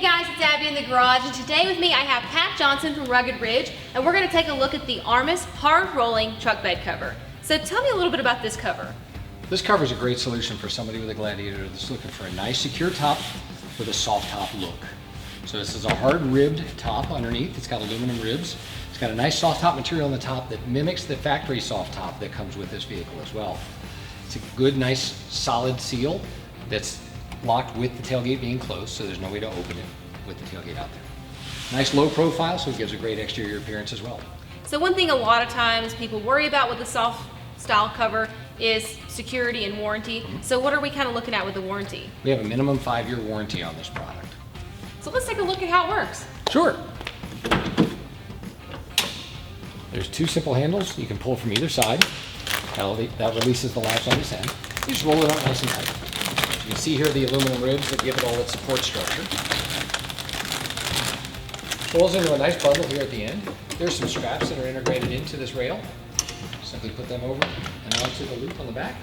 Hey guys, it's Abby in the garage, and today with me I have Pat Johnson from Rugged Ridge, and we're going to take a look at the Armis hard rolling truck bed cover. So tell me a little bit about this cover. This cover is a great solution for somebody with a Gladiator that's looking for a nice secure top with a soft top look. So this is a hard ribbed top underneath. It's got aluminum ribs. It's got a nice soft top material on the top that mimics the factory soft top that comes with this vehicle as well. It's a good, nice, solid seal that's locked with the tailgate being closed, so there's no way to open it with the tailgate out there. Nice low profile, so it gives a great exterior appearance as well. So one thing a lot of times people worry about with the soft style cover is security and warranty. So what are we kind of looking at with the warranty? We have a minimum 5-year warranty on this product. So let's take a look at how it works. Sure. There's two simple handles you can pull from either side. That releases the latch on this end. You just roll it up nice and tight. You can see here the aluminum ribs that give it all its support structure. Rolls into a nice bundle here at the end. There's some straps that are integrated into this rail. Simply put them over and onto the loop on the back.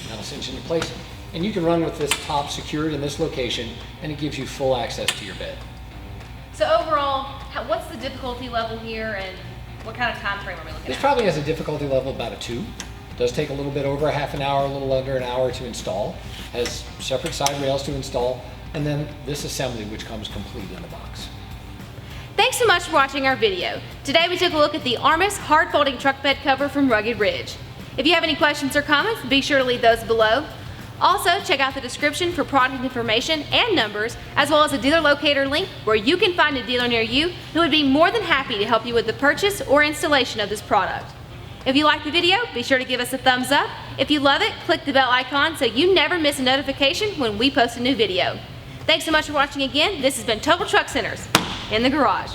That'll cinch into place. And you can run with this top secured in this location, and it gives you full access to your bed. So overall, what's the difficulty level here, and what kind of time frame are we looking at? This probably has a difficulty level of about a 2. Does take a little bit over half an hour, a little under an hour to install. Has separate side rails to install, and then this assembly which comes complete in the box. Thanks so much for watching our video. Today we took a look at the Armis hard folding truck bed cover from Rugged Ridge. If you have any questions or comments, be sure to leave those below. Also, check out the description for product information and numbers, as well as a dealer locator link where you can find a dealer near you who would be more than happy to help you with the purchase or installation of this product. If you like the video, be sure to give us a thumbs up. If you love it, click the bell icon so you never miss a notification when we post a new video. Thanks so much for watching again. This has been Total Truck Centers in the garage.